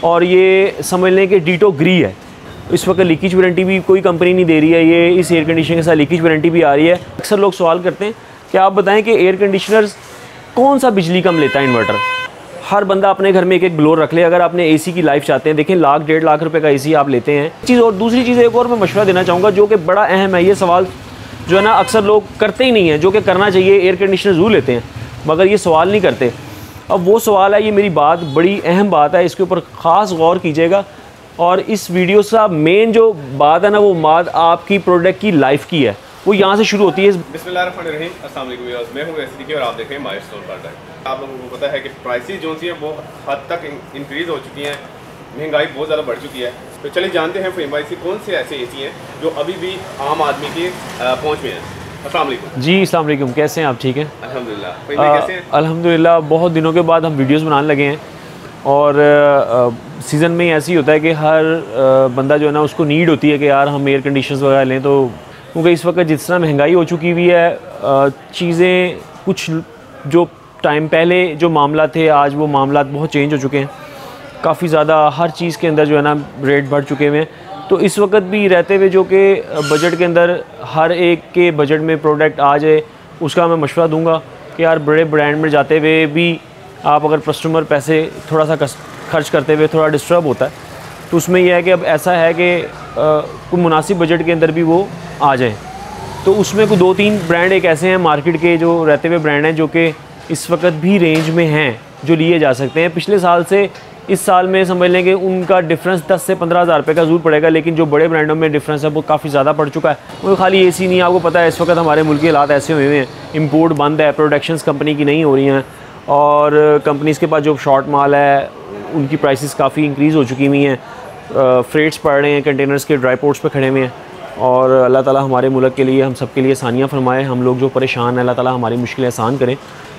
और ये समझ लें कि डीटो ग्री है। इस वक्त लीकेज वारंटी भी कोई कंपनी नहीं दे रही है, ये इस एयर कंडीशनर के साथ लीकेज वारंटी भी आ रही है। अक्सर लोग सवाल करते हैं कि आप बताएं कि एयर कंडीशनर कौन सा बिजली कम लेता है इन्वर्टर। हर बंदा अपने घर में एक एक ब्लोअर रख ले। अगर आपने एसी की लाइफ चाहते हैं, देखें 1,00,000-1,50,000 रुपये का एसी आप लेते हैं चीज़। और दूसरी चीज़ एक और मैं मशवरा देना चाहूँगा जो कि बड़ा अहम है, ये सवाल जो है ना अक्सर लोग करते ही नहीं है, जो कि करना चाहिए। एयर कंडीशनर ज़रूर लेते हैं मगर ये सवाल नहीं करते। अब वो सवाल है, ये मेरी बात बड़ी अहम बात है, इसके ऊपर ख़ास गौर कीजिएगा। और इस वीडियो से मेन जो बात है ना, वो बात आपकी प्रोडक्ट की लाइफ की है, वो यहाँ से शुरू होती है। बिस्मिल्लाहिर्रहमानिर्रहीम, अस्सलाम वालेकुम व्यूअर्स, मैं हूँ एसडीके और आप देख रहे हैं माय स्टोर प्रोडक्ट। आप लोगों को पता है कि प्राइसेस जो सी हैं वो हद तक इंक्रीज़ हो चुकी हैं, महंगाई बहुत ज़्यादा बढ़ चुकी है। तो चलिए जानते हैं फ़हीम भाई से कौन से ऐसे एसी हैं जो अभी भी आम आदमी के पहुँच में हैं। अस्सलाम वालेकुम। जी अस्सलाम वालेकुम, कैसे हैं आप? ठीक हैं अल्हम्दुलिल्लाह। फ़हीम भाई कैसे हैं? अल्हम्दुलिल्लाह, बहुत दिनों के बाद हम वीडियोस बनाने लगे हैं। और सीज़न में ऐसे ही होता है कि हर बंदा जो है ना उसको नीड होती है कि यार हम एयर कंडीशनर्स वगैरह लें। तो क्योंकि इस वक्त जिस तरह महंगाई हो चुकी हुई है, चीज़ें कुछ जो टाइम पहले जो मामला थे, आज वो मामला बहुत चेंज हो चुके हैं। काफ़ी ज़्यादा हर चीज़ के अंदर जो है ना रेट बढ़ चुके हुए हैं। तो इस वक्त भी रहते हुए जो कि बजट के अंदर हर एक के बजट में प्रोडक्ट आ जाए, उसका मैं मशवरा दूंगा कि यार बड़े ब्रांड में जाते हुए भी आप अगर कस्टमर पैसे थोड़ा सा खर्च करते हुए थोड़ा डिस्टर्ब होता है, तो उसमें यह है कि अब ऐसा है कि कोई मुनासिब बजट के अंदर भी वो आ जाए। तो उसमें कोई 2-3 ब्रांड एक ऐसे हैं मार्केट के जो रहते हुए ब्रांड हैं जो कि इस वक्त भी रेंज में हैं, जो लिए जा सकते हैं। पिछले साल से इस साल में समझ लें कि उनका डिफरेंस 10 से 15,000 रुपये का ज़रूर पड़ेगा, लेकिन जो बड़े ब्रांडों में डिफरेंस है वो काफ़ी ज़्यादा पड़ चुका है। वो खाली एसी नहीं, आपको पता है इस वक्त हमारे मुल्क के हालात ऐसे हुए हैं, इंपोर्ट बंद है, प्रोडक्शंस कंपनी की नहीं हो रही हैं, और कंपनीज़ के पास जो शॉर्ट माल है उनकी प्राइसेस काफ़ी इंक्रीज़ हो चुकी हुई हैं। फ्रेट्स पड़ रहे हैं, कंटेनर्स के ड्राई पोर्ट्स पे खड़े हुए हैं। और अल्लाह ताला हमारे मुल्क के लिए, हम सब के लिए आसानियाँ फरमाए। हम लोग जो परेशान हैं, अल्लाह ताला हमारी मुश्किलें आसान करें।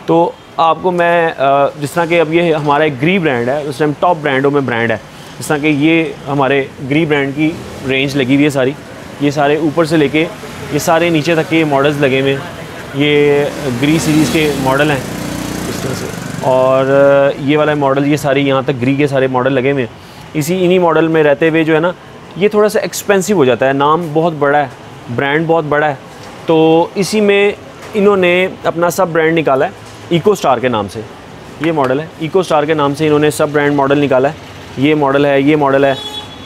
तो आपको मैं जिस तरह के अब ये हमारा एक ग्री ब्रांड है, उस टाइम टॉप ब्रांडों में ब्रांड है। जिस तरह कि ये हमारे ग्री ब्रांड की रेंज लगी हुई है सारी, ये सारे ऊपर से लेके ये सारे नीचे तक के मॉडल्स लगे हुए हैं। ये ग्री सीरीज़ के मॉडल हैं इस तरह से, और ये वाला मॉडल, ये सारी यहाँ तक ग्री के सारे मॉडल लगे हुए हैं। इन्हीं मॉडल में रहते हुए जो है ना ये थोड़ा सा एक्सपेंसिव हो जाता है, नाम बहुत बड़ा है, ब्रांड बहुत बड़ा है। तो इसी में इन्होंने अपना सब ब्रांड निकाला है इको स्टार के नाम से। ये मॉडल है इको स्टार के नाम से, इन्होंने सब ब्रांड मॉडल निकाला है। ये मॉडल है, ये मॉडल है,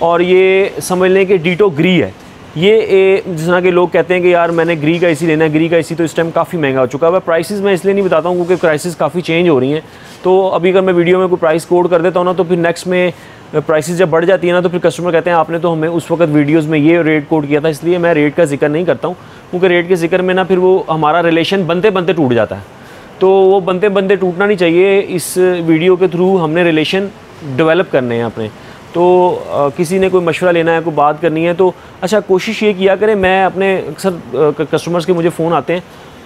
और ये समझ लें कि डीटो ग्री है। ये जिस तरह के लोग कहते हैं कि यार मैंने ग्री का एसी लेना है, ग्री का एसी तो इस टाइम काफ़ी महंगा हो चुका है। प्राइसेस मैं इसलिए नहीं बताता हूँ क्योंकि प्राइसेस काफ़ी चेंज हो रही हैं। तो अभी अगर मैं वीडियो में कोई प्राइस कोड कर देता हूँ ना, तो फिर नेक्स्ट में प्राइसेस जब बढ़ जाती है ना, तो फिर कस्टमर कहते हैं आपने तो हमें उस वक्त वीडियोस में ये रेट कोड किया था। इसलिए मैं रेट का जिक्र नहीं करता हूँ, क्योंकि रेट के जिक्र में ना फिर वो हमारा रिलेशन बनते बनते टूट जाता है। तो वो बनते बनते टूटना नहीं चाहिए। इस वीडियो के थ्रू हमने रिलेशन डेवलप करने हैं अपने। तो किसी ने कोई मशवरा लेना है, कोई बात करनी है, तो अच्छा कोशिश ये किया करें। मैं अपने अक्सर कस्टमर्स के मुझे फ़ोन आते हैं,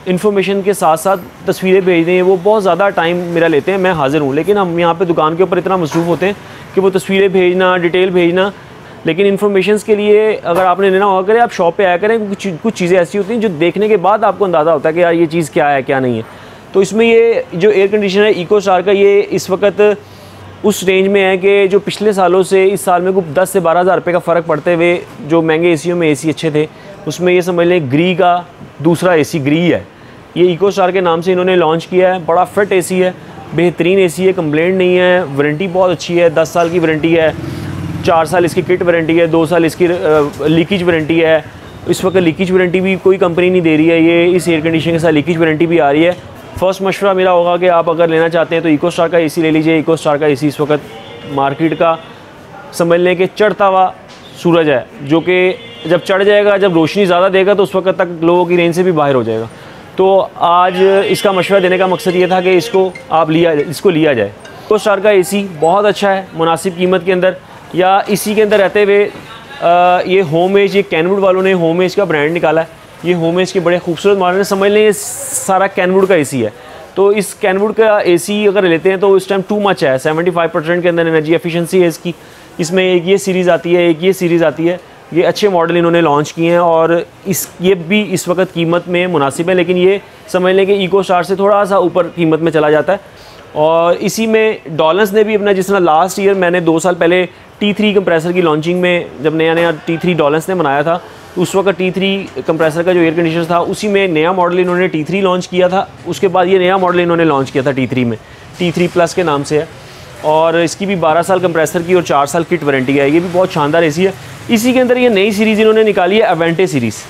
इन्फॉर्मेशन के साथ साथ तस्वीरें भेज दें, वो बहुत ज़्यादा टाइम मेरा लेते हैं। मैं हाज़िर हूँ, लेकिन हम यहाँ पे दुकान के ऊपर इतना मसरूफ़ होते हैं कि वो तस्वीरें भेजना, डिटेल भेजना, लेकिन इन्फॉर्मेशंस के लिए अगर आपने लेना होगा करें, आप शॉप पे आया करें। कुछ चीज़ें ऐसी होती हैं जो देखने के बाद आपको अंदाज़ा होता है कि यार ये चीज़ क्या है क्या नहीं है। तो इसमें ये जो एयर कंडीशनर है इको स्टार का, ये इस वक्त उस रेंज में है कि जो पिछले सालों से इस साल में कुछ 10 से 12,000 रुपये का फ़र्क पड़ते हुए, जो महंगे एसीओं में एसी अच्छे थे उसमें ये समझ लें ग्री का दूसरा एसी ग्री है। ये इको स्टार के नाम से इन्होंने लॉन्च किया है। बड़ा फिट एसी है, बेहतरीन एसी है, कंप्लेंट नहीं है, वारंटी बहुत अच्छी है, 10 साल की वारंटी है, 4 साल इसकी किट वारंटी है, 2 साल इसकी लीकेज वारंटी है। इस वक्त लीकेज वारंटी भी कोई कंपनी नहीं दे रही है, ये इस एयर कंडीशनर के साथ लीकेज वारंटी भी आ रही है। फर्स्ट मशवरा मेरा होगा कि आप अगर लेना चाहते हैं तो इको स्टार का एसी ले लीजिए। इको स्टार का एसी इस वक्त मार्केट का समझ लें कि चढ़ता हुआ सूरज है, जो कि जब चढ़ जाएगा, जब रोशनी ज़्यादा देगा तो उस वक्त तक लोगों की रेंज से भी बाहर हो जाएगा। तो आज इसका मशवरा देने का मकसद ये था कि इसको लिया जाए। इको स्टार का एसी बहुत अच्छा है, मुनासिब कीमत के अंदर। या इसी के अंदर रहते हुए ये होम एज, ये कैनवुड वालों ने होम एज का ब्रांड निकाला है। ये होम एज के बड़े खूबसूरत मॉडल है, समझ लें ये सारा कैनवुड का एसी है। तो इस कैनवुड का एसी अगर लेते हैं तो इस टाइम टू मच है, 75% के अंदर एनर्जी एफिशिएंसी है इसकी। इसमें एक ये सीरीज़ आती है, एक ये सीरीज़ आती है। ये अच्छे मॉडल इन्होंने लॉन्च किए हैं और ये भी इस वक्त कीमत में मुनासिब है, लेकिन ये समझ लें कि इको स्टार से थोड़ा सा ऊपर कीमत में चला जाता है। और इसी में डॉलर्स ने भी अपना, जिस तरह लास्ट ईयर मैंने 2 साल पहले T3 कंप्रेसर की लॉन्चिंग में जब नया T3 डॉलर्स ने बनाया था, उस वक्त T3 कंप्रेसर का जो एयर कंडीशनर था उसी में नया मॉडल इन्होंने T3 लॉन्च किया था। उसके बाद ये नया मॉडल इन्होंने लॉन्च किया था T3 में, T3 प्लस के नाम से है, और इसकी भी 12 साल कंप्रेसर की और 4 साल किट वारंटी है। ये भी बहुत शानदार एसी है। इसी के अंदर ये नई सीरीज़ इन्होंने निकाली है, अवेंटे सीरीज़।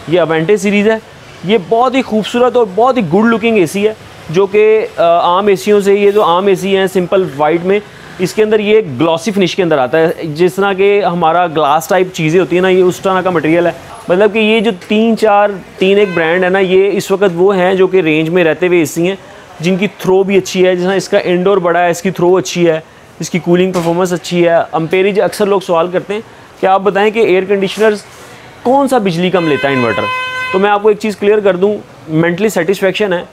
ये अवेंटे सीरीज़ है, ये बहुत ही खूबसूरत और बहुत ही गुड लुकिंग एसी है, जो कि आम एसियों से, ये जो आम एसी हैं सिंपल वाइट में, इसके अंदर ये ग्लॉसी फिनिश के अंदर आता है। जिस तरह के हमारा ग्लास टाइप चीज़ें होती है ना, ये उस तरह का मटेरियल है। मतलब कि ये जो 3 एक ब्रांड है ना, ये इस वक्त वो हैं जो कि रेंज में रहते हुए एसी हैं, जिनकी थ्रो भी अच्छी है। जैसा इसका इंडोर बड़ा है, इसकी थ्रो अच्छी है, इसकी कूलिंग परफॉर्मेंस अच्छी है। अम्पेरेज अक्सर लोग सवाल करते हैं कि आप बताएं कि एयर कंडीशनर्स कौन सा बिजली कम लेता है इन्वर्टर। तो मैं आपको एक चीज़ क्लियर कर दूं, मेंटली सेटिस्फेक्शन है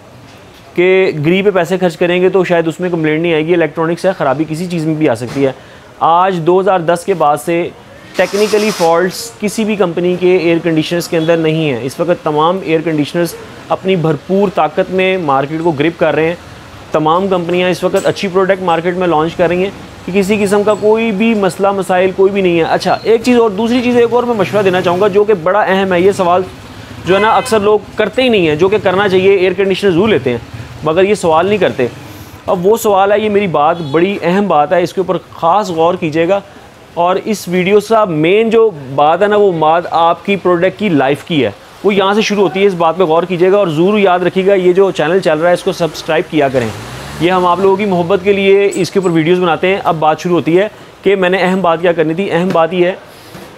कि गरीब पे पैसे खर्च करेंगे तो शायद उसमें कंप्लेंट नहीं आएगी। इलेक्ट्रॉनिक्स है, ख़राबी किसी चीज़ में भी आ सकती है। आज 2010 के बाद से टेक्निकली फॉल्ट्स किसी भी कंपनी के एयर कंडीशनर्स के अंदर नहीं है। इस वक्त तमाम एयर कंडीशनर्स अपनी भरपूर ताकत में मार्केट को ग्रिप कर रहे हैं। तमाम कंपनियां इस वक्त अच्छी प्रोडक्ट मार्केट में लॉन्च कर रही हैं कि किसी किस्म का कोई भी मसला मसाइल कोई भी नहीं है। अच्छा, एक चीज़ और, दूसरी चीज़ एक और मैं मशवरा देना चाहूँगा जो कि बड़ा अहम है। ये सवाल जो है ना अक्सर लोग करते ही नहीं है, जो कि करना चाहिए। एयर कंडीशनर ज़रूर लेते हैं मगर ये सवाल नहीं करते। अब वो सवाल है, ये मेरी बात बड़ी अहम बात है, इसके ऊपर ख़ास गौर कीजिएगा। और इस वीडियो का मेन जो बात है ना, वो बात आपकी प्रोडक्ट की लाइफ की है, वो यहाँ से शुरू होती है। इस बात पे गौर कीजिएगा और ज़रूर याद रखिएगा, ये जो चैनल चल रहा है इसको सब्सक्राइब किया करें। ये हम आप लोगों की मोहब्बत के लिए इसके ऊपर वीडियोस बनाते हैं। अब बात शुरू होती है कि मैंने अहम बात क्या करनी थी। अहम बात ये है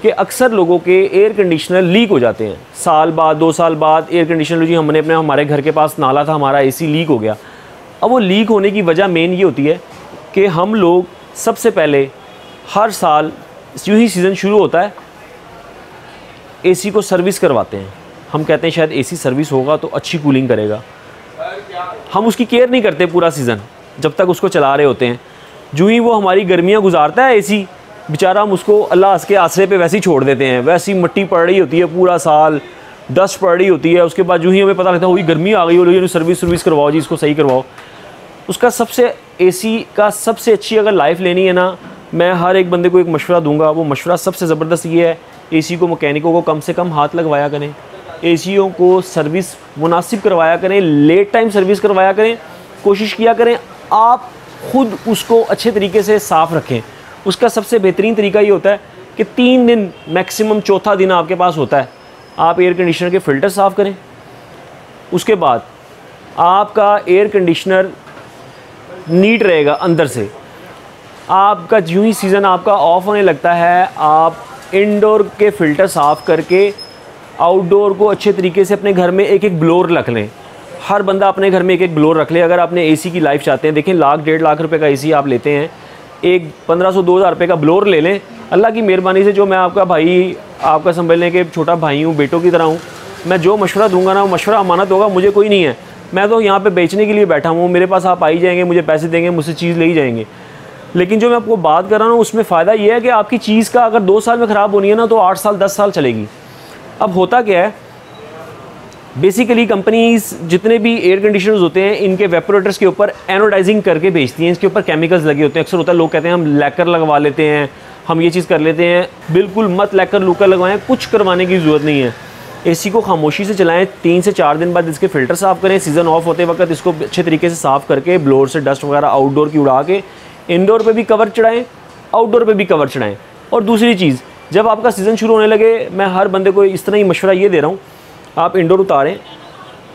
कि अक्सर लोगों के एयर कंडीशनर लीक हो जाते हैं। साल बाद 2 साल बाद एयर कंडीशनर जी हमने हमारे घर के पास नाला था, हमारा AC लीक हो गया। अब वो लीक होने की वजह मेन ये होती है कि हम लोग सबसे पहले हर साल यूँ ही सीज़न शुरू होता है AC को सर्विस करवाते हैं। हम कहते हैं शायद AC सर्विस होगा तो अच्छी कूलिंग करेगा। हम उसकी केयर नहीं करते पूरा सीज़न जब तक उसको चला रहे होते हैं। जो ही वो हमारी गर्मियाँ गुजारता है AC, बेचारा हम उसको अल्लाह के आसरे पे वैसे ही छोड़ देते हैं। वैसी मिट्टी पड़ रही होती है पूरा साल, डस्ट पड़ रही होती है। उसके बाद जो ही हमें पता लगता है वही गर्मी आ गई, हो सर्विस करवाओ जी, इसको सही करवाओ। उसका सबसे AC का सबसे अच्छी अगर लाइफ लेनी है ना, मैं हर एक बंदे को एक मशवरा दूंगा। वो मशवरा सबसे ज़बरदस्त ये है, AC को मैकेनिकों को कम से कम हाथ लगवाया करें। ACओं को सर्विस मुनासिब करवाया करें, लेट टाइम सर्विस करवाया करें। कोशिश किया करें आप ख़ुद उसको अच्छे तरीके से साफ़ रखें। उसका सबसे बेहतरीन तरीका ये होता है कि 3 दिन मैक्सिमम, चौथा दिन आपके पास होता है, आप एयर कंडीशनर के फ़िल्टर साफ़ करें। उसके बाद आपका एयर कंडीशनर नीट रहेगा अंदर से। आपका यूँ ही सीज़न आपका ऑफ होने लगता है, आप इंडोर के फ़िल्टर साफ़ करके आउटडोर को अच्छे तरीके से अपने घर में एक ब्लोअर रख लें। हर बंदा अपने घर में एक ब्लोअर रख ले। अगर आपने AC की लाइफ चाहते हैं, देखें 1,00,000 1.5 लाख रुपए का AC आप लेते हैं, एक 1500-2000 रुपये का ब्लोअर ले लें। अल्लाह की मेहरबानी से, जो मैं आपका भाई, आपका संभलने के छोटा भाई हूँ, बेटों की तरह हूँ, मैं जो मशवरा दूंगा ना वो मशवरा अमानत होगा, मुझे कोई नहीं है। मैं तो यहाँ पे बेचने के लिए बैठा हूँ, मेरे पास आप आई जाएंगे, मुझे पैसे देंगे, मुझसे चीज़ ले ही जाएंगे। लेकिन जो मैं आपको बात कर रहा हूँ उसमें फ़ायदा ये है कि आपकी चीज़ का अगर 2 साल में ख़राब होनी है ना, तो 8 साल 10 साल चलेगी। अब होता क्या है, बेसिकली कंपनीज जितने भी एयर कंडीशनर्स होते हैं, इनके वेपोरेटर्स के ऊपर एनोडाइजिंग करके बेचती हैं। इसके ऊपर केमिकल्स लगे होते हैं। अक्सर होता है लोग कहते हैं हम लैकर लगवा लेते हैं, हम ये चीज़ कर लेते हैं। बिल्कुल मत लैकर लूकर लगवाएं, कुछ करवाने की ज़रूरत नहीं है। AC को खामोशी से चलाएं। 3 से 4 दिन बाद इसके फ़िल्टर साफ़ करें। सीज़न ऑफ होते वक्त इसको अच्छे तरीके से साफ़ करके ब्लोअर से डस्ट वगैरह आउटडोर की उड़ा के इंडोर पे भी कवर चढ़ाएं, आउटडोर पे भी कवर चढ़ाएं। और दूसरी चीज़, जब आपका सीज़न शुरू होने लगे, मैं हर बंदे को इस तरह ही मशवरा ये दे रहा हूँ, आप इंडोर उतारें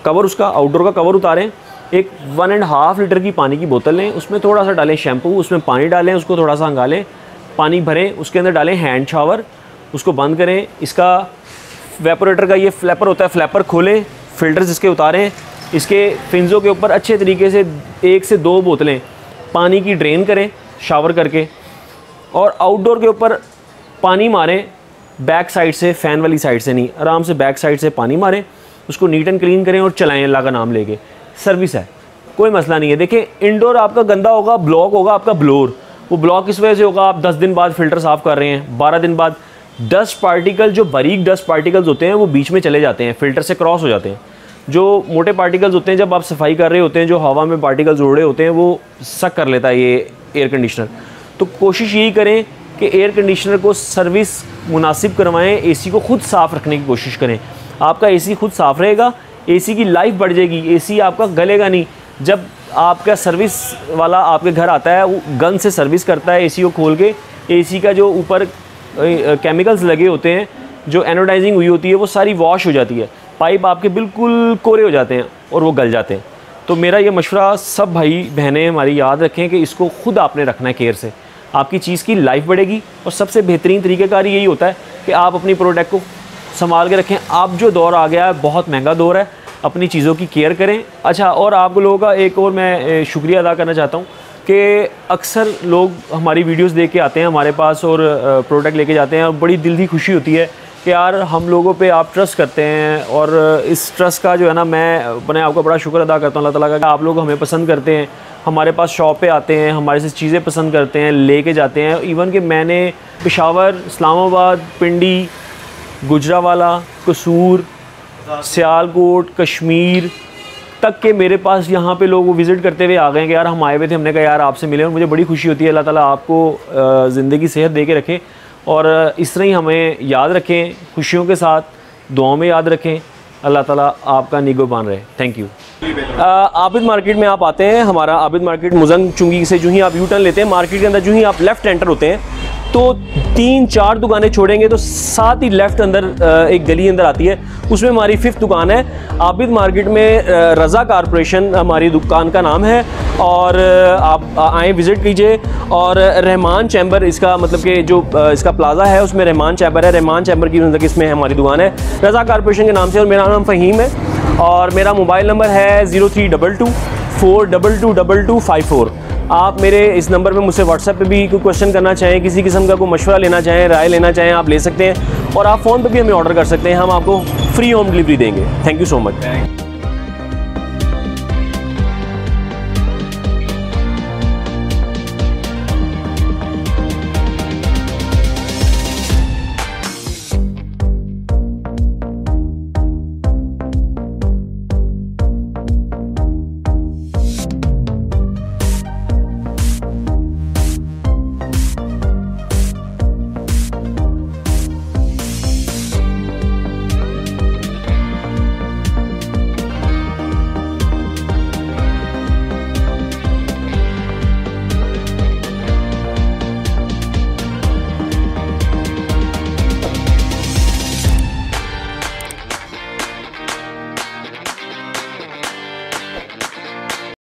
कवर, उसका आउटडोर का कवर उतारें, एक 1.5 लीटर की पानी की बोतल लें, उसमें थोड़ा सा डालें शैम्पू, उसमें पानी डालें, उसको थोड़ा सा हंगालें, पानी भरें, उसके अंदर डालें हैंड शावर, उसको बंद करें। इसका वेपोरेटर का ये फ्लैपर होता है, फ्लैपर खोलें, फ़िल्टर्स इसके उतारें, इसके फिंज़ों के ऊपर अच्छे तरीके से 1 से 2 बोतलें पानी की ड्रेन करें शावर करके, और आउटडोर के ऊपर पानी मारें बैक साइड से, फ़ैन वाली साइड से नहीं, आराम से बैक साइड से पानी मारें, उसको नीट एंड क्लीन करें और चलाएं अल्लाह का नाम लेके। सर्विस है, कोई मसला नहीं है। देखिए इंडोर आपका गंदा होगा, ब्लॉक होगा आपका ब्लोअर, वो ब्लॉक इस वजह से होगा, आप 10 दिन बाद फ़िल्टर साफ़ कर रहे हैं, 12 दिन बाद डस्ट पार्टिकल, जो बारीक डस्ट पार्टिकल्स होते हैं वो बीच में चले जाते हैं, फ़िल्टर से क्रॉस हो जाते हैं। जो मोटे पार्टिकल्स होते हैं जब आप सफाई कर रहे होते हैं, जो हवा में पार्टिकल्स उड़ रहे होते हैं, वो सक कर लेता है ये एयर कंडीशनर। तो कोशिश यही करें कि एयर कंडीशनर को सर्विस मुनासिब करवाएं, एसी को ख़ुद साफ़ रखने की कोशिश करें। आपका एसी खुद साफ़ रहेगा, एसी की लाइफ बढ़ जाएगी, एसी आपका गलेगा नहीं। जब आपका सर्विस वाला आपके घर आता है, वो गन से सर्विस करता है एसी को खोल के, एसी का जो ऊपर केमिकल्स लगे होते हैं, जो एनोडाइजिंग हुई होती है, वो सारी वॉश हो जाती है, पाइप आपके बिल्कुल कोरे हो जाते हैं और वो गल जाते हैं। तो मेरा ये मशवरा सब भाई बहनें हमारी याद रखें कि इसको ख़ुद आपने रखना है केयर से, आपकी चीज़ की लाइफ बढ़ेगी। और सबसे बेहतरीन तरीक़ेकार यही होता है कि आप अपनी प्रोडक्ट को संभाल के रखें। आप जो दौर आ गया है, बहुत महंगा दौर है, अपनी चीज़ों की केयर करें। अच्छा, और आप लोगों का एक और मैं शुक्रिया अदा करना चाहता हूँ कि अक्सर लोग हमारी वीडियोस देख के आते हैं हमारे पास और प्रोडक्ट लेके जाते हैं, और बड़ी दिल की खुशी होती है कि यार हम लोगों पे आप ट्रस्ट करते हैं। और इस ट्रस्ट का जो है ना, मैं अपने आप का बड़ा शुक्र अदा करता हूँ अल्लाह ताला का, आप लोग हमें पसंद करते हैं, हमारे पास शॉप पे आते हैं, हमारे से चीज़ें पसंद करते हैं, लेके जाते हैं। इवन कि मैंने पेशावर, इस्लामाबाद, पिंडी, गुजरावाला, कसूर, सियालकोट, कश्मीर तक के मेरे पास यहाँ पे लोग विज़िट करते हुए आ गए कि यार हम आए हुए थे, हमने कहा यार आपसे मिले, और मुझे बड़ी खुशी होती है। अल्लाह ताला आपको ज़िंदगी सेहत दे के रखे और इस तरह ही हमें याद रखें, खुशियों के साथ दुआओं में याद रखें। अल्लाह ताला आपका निगहबान रहे। Thank you. आबिद मार्केट में आप आते हैं, हमारा आबिद मार्केट मुजंग चुंगी से जो ही आप यू टर्न लेते हैं, मार्केट के अंदर जो ही आप लेफ़्ट एंटर होते हैं तो 3-4 दुकानें छोड़ेंगे तो साथ ही लेफ़्ट अंदर एक गली अंदर आती है, उसमें हमारी 5th दुकान है। आबिद मार्केट में रज़ा कारपोरेशन हमारी दुकान का नाम है, और आप आएँ विज़िट कीजिए। और रहमान चैम्बर इसका मतलब कि जो इसका प्लाज़ा है उसमें रहमान चैम्बर है, रहमान चैम्बर की मतलब इसमें हमारी दुकान है रज़ा कारपोरेशन के नाम से। और मेरा नाम फ़हीम है और मेरा मोबाइल नंबर है 0322422254। आप मेरे इस नंबर पे मुझसे व्हाट्सएप पे भी कोई क्वेश्चन करना चाहें, किसी किस्म का कोई मशवरा लेना चाहें, राय लेना चाहें, आप ले सकते हैं। और आप फ़ोन पे भी हमें ऑर्डर कर सकते हैं, हम आपको फ्री होम डिलीवरी देंगे। Thank you so much.